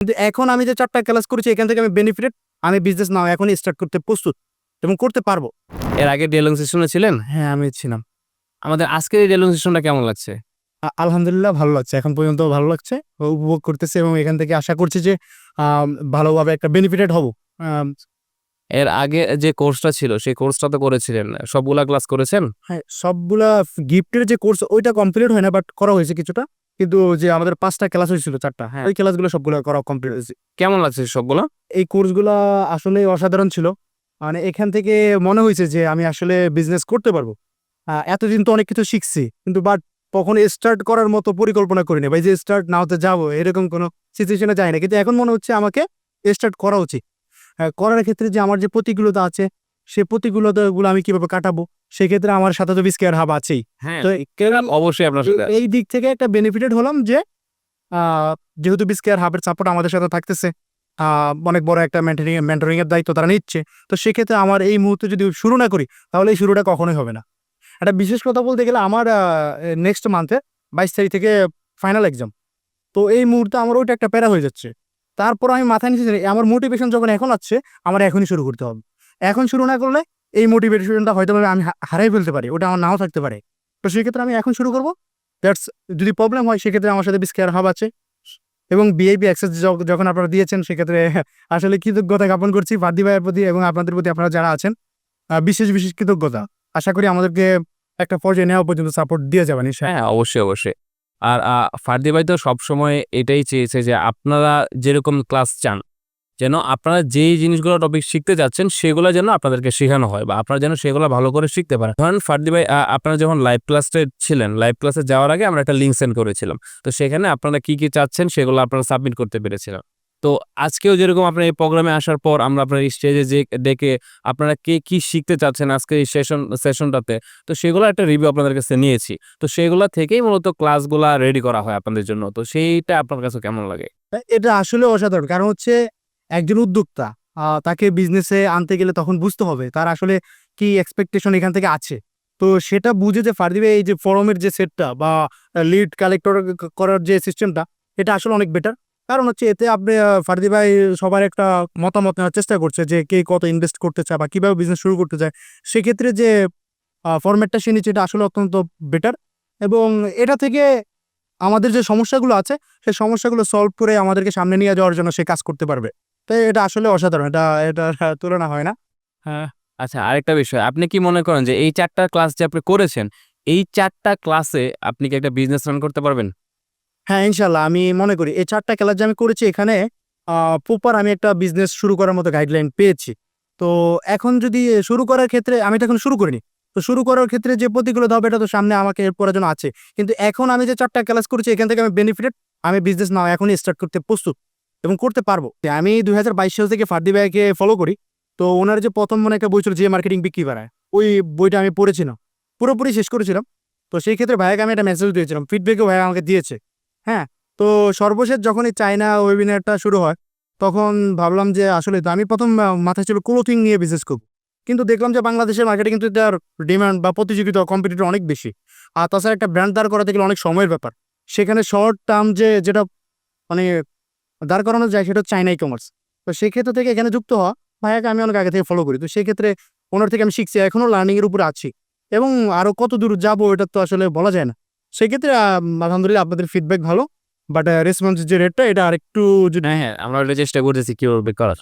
কিন্তু এখন আমি যে ৪ টা ক্লাস করেছি এখান থেকে আমি বেনিফিটেড। আমি বিজনেস নাও এখনই স্টার্ট করতে প্রস্তুত এবং করতে পারবো। এর আগে ডেলং সেশনে ছিলেন? হ্যাঁ, আমি ছিলাম। আমাদের আজকের এই ডেলং সেশনটা কেমন লাগছে? আলহামদুলিল্লাহ ভালো লাগছে। এখন পর্যন্ত ভালো লাগছে। উপভোগ করতেছি এবং এখান থেকে আশা করছি যে ভালোভাবে একটা বেনিফিটেড হব। আম এর আগে যে কোর্সটা ছিল সেই কোর্সটা তো করেছিলেন। সবগুলা ক্লাস করেছেন? হ্যাঁ, সবগুলা গিফটের যে কোর্স ওইটা কমপ্লিট হয় না, বাট করা হয়েছে কিছুটা। কিন্তু যে আমাদের ৫ টা ক্লাস হয়েছিল ৪ টা, হ্যাঁ, ওই ক্লাসগুলো সবগুলো করা কমপ্লিট হয়েছে। কেমন লাগছে সবগুলা? এই কোর্সগুলা আসলে অসাধারণ ছিল। মানে এখান থেকে মনে হইছে যে আমি আসলে বিজনেস করতে পারবো। এতদিন তো অনেক কিছু শিখছি। কিন্তু কখনো স্টার্ট করার মতো পরিকল্পনা করিনি। ভাই যে স্টার্ট নাও তে যাবো এরকম কোনো সিচুয়েশনে যাই না। কিন্তু এখন মনে হচ্ছে আমাকে স্টার্ট করা উচিত। করার ক্ষেত্রে যে আমার যে প্রতিকূলতা আছে, সে প্রতিকূলতাগুলো আমি কিভাবে কাটাবো? সেক্ষেত্রে আমার সাথে তো বিস্কেয়ার হাব আছেই। হ্যাঁ, তো অবশ্যই আপনার সাথে এই দিক থেকে একটা বেনিফিটেড হলাম যে আ যেহেতু বিস্কেয়ার হাবের সাপোর্ট আমাদের সাথে থাকতেছে, আ অনেক বড় একটা মেন্টরিং এর দায়িত্ব তারা নিচ্ছে। তো সেক্ষেত্রে আমার এই মুহূর্তে যদি শুরু না করি, তাহলে এই শুরুটা কখনোই হবে না। একটা বিশেষ কথা বলতে গেলে আমার নেক্সট মান্থে ২২ তারিখ থেকে ফাইনাল এক্সাম। তো এই মুহূর্তে আমার ওইটা একটা প্যারা হয়ে যাচ্ছে। তারপর আমি মাথায় নিয়েছি যে আমার মোটিভেশন যখন এখন আসছে, আমার এখনই শুরু করতে হবে। এখন শুরু না করলে এই মোটিভেশনটা হয়তোবা আমি হারাই ফেলতে পারি। ওটা আমার নাও থাকতে পারে। তো সেক্ষেত্রে আমি এখন শুরু করব। দ্যাটস যদি প্রবলেম হয় সেক্ষেত্রে আমার সাথে বিস্কেয়ার হাব আছে এবং ভিআইপি অ্যাক্সেস যখন আপনারা দিয়েছেন সেক্ষেত্রে আসলে কৃতজ্ঞতা জ্ঞাপন করছি ফার্দি ভাইয়ের প্রতি এবং আপনাদের প্রতি আপনারা যারা আছেন। বিশেষ কৃতজ্ঞতা। আশা করি আমাদেরকে একটা পর্যায়ে নেওয়া পর্যন্ত সাপোর্ট দিয়ে যাবেন ইনশাআল্লাহ। হ্যাঁ, অবশ্যই, অবশ্যই। আর ফার্দি ভাই তো সবসময় এটাই চেয়েছে যে আপনারা যেরকম ক্লাস চান, যেন আপনারা যেই জিনিসগুলো টপিক শিখতে যাচ্ছেন সেগুলা যেন আপনাদেরকে শেখানো হয় বা আপনারা যেন সেগুলা ভালো করে শিখতে পারেন। ধরেন ফার্দি ভাই আপনারা যখন লাইভ ক্লাসে ছিলেন, লাইভ ক্লাসে যাওয়ার আগে আমরা একটা লিঙ্ক সেন্ড করেছিলাম। তো সেখানে আপনারা কি চাচ্ছেন সেগুলো আপনারা সাবমিট করতে পেরেছিলাম। তো আজকেও যেরকম আপনার এই প্রোগ্রামে আসার পর আমরা আপনার স্টেজে ডেকে আপনারা কে কি শিখতে চাচ্ছেন আজকের এই সেশনটাতে, তো সেগুলো একটা রিভিউ আপনাদের কাছে নিয়েছি। তো সেগুলা থেকেই মূলত ক্লাসগুলা রেডি করা হয় আপনাদের জন্য। তো সেইটা আপনার কাছে কেমন লাগে? এটা আসলে অসাধারণ। কারণ হচ্ছে একজন উদ্যোক্তা তাকে বিজনেসে আনতে গেলে তখন বুঝতে হবে তার আসলে কি এক্সপেকটেশন এখান থেকে আছে। তো সেটা বুঝে যে ফার্দি ভাই এই যে ফোরামের যে সেটটা বা লিড কালেক্টর করার যে সিস্টেমটা, এটা আসলে অনেক বেটার। কারণ হচ্ছে এতে আপনি ফার্দি ভাই সবার একটা মতামত নেওয়ার চেষ্টা করছে যে কে কত ইনভেস্ট করতে চায় বা কিভাবে বিজনেস শুরু করতে চায়। সেক্ষেত্রে যে ফরম্যাটটা সে নিচ্ছে এটা আসলে অত্যন্ত বেটার এবং এটা থেকে আমাদের যে সমস্যাগুলো আছে, সেই সমস্যাগুলো সলভ করে আমাদেরকে সামনে নিয়ে যাওয়ার জন্য সে কাজ করতে পারবে। তো এটা আসলে অসাধারণ। এটার তুলনা হয় না। হ্যাঁ। আচ্ছা, আরেকটা বিষয়। আপনি কি মনে করেন যে এই ৪ টা ক্লাস যে আপনি করেছেন, এই ৪ টা ক্লাসে আপনি কি একটা বিজনেস রান করতে পারবেন? হ্যাঁ, ইনশাআল্লাহ আমি মনে করি এই ৪ টা ক্লাস যে আমি করেছি এখানে আ প্রপার আমি একটা বিজনেস শুরু করার মতো গাইডলাইন পেয়েছি। তো এখন যদি শুরু করার ক্ষেত্রে আমি তো এখন শুরু করিনি। তো শুরু করার ক্ষেত্রে যে প্রতিকূলতা হবে এটা তো সামনে আমাকে হেল্প করার জন্য আছে। কিন্তু এখন আমি যে ৪ টা ক্লাস করেছি এখান থেকে আমি বেনিফিটেড। আমি বিজনেস নাও এখনই স্টার্ট করতে প্রস্তুত এবং করতে পারবো। আমি ২০২২ সাল থেকে ফার্দি ভাইকে ফলো করি। তো উনার যে ১ম মনে একটা বই ছিল যে মার্কেটিং বিক্রি বাড়ায়। ওই বইটা আমি পড়েছিলাম। পুরোপুরি শেষ করেছিলাম। তো সেই ক্ষেত্রে ভাইয়াকে আমি একটা মেসেজ দিয়েছিলাম। ফিডব্যাকও ভাইয়া আমাকে দিয়েছে। হ্যাঁ? তো সর্বশেষ যখন এই চায়না ওয়েবিনারটা শুরু হয়, তখন ভাবলাম যে আসলে তো আমি ১ম মাথায় ছিল ক্লোথিং নিয়ে বিজনেস করব। কিন্তু দেখলাম যে বাংলাদেশের মার্কেটে কিন্তু এটার ডিমান্ড বা প্রতিযোগিতা কম্পিটিটর অনেক বেশি। আর তাছাড়া একটা ব্র্যান্ড দাঁড় করাতে গেলে অনেক সময়ের ব্যাপার। সেখানে শর্ট টার্ম যেটা মানে দাঁড় করানো যায় সেটা হচ্ছে চায়না ই-কমার্স। তো সেক্ষেত্র থেকে এখানে যুক্ত হওয়া, ভাইয়াকে আমি অনেক আগে থেকে ফলো করি। তো সেক্ষেত্রে ওনার থেকে আমি শিখছি। এখনো লার্নিং এর উপরে আছি এবং আরো কতদূর যাবো এটা তো আসলে বলা যায় না। সেক্ষেত্রে আলহামদুলিল্লাহ আপনাদের ফিডব্যাক ভালো। বাট রেসপন্স যে রেটটা এটা আরেকটু যদি হ্যাঁ, হ্যাঁ, আমরা ওটা চেষ্টা করতেছি কিভাবে করার।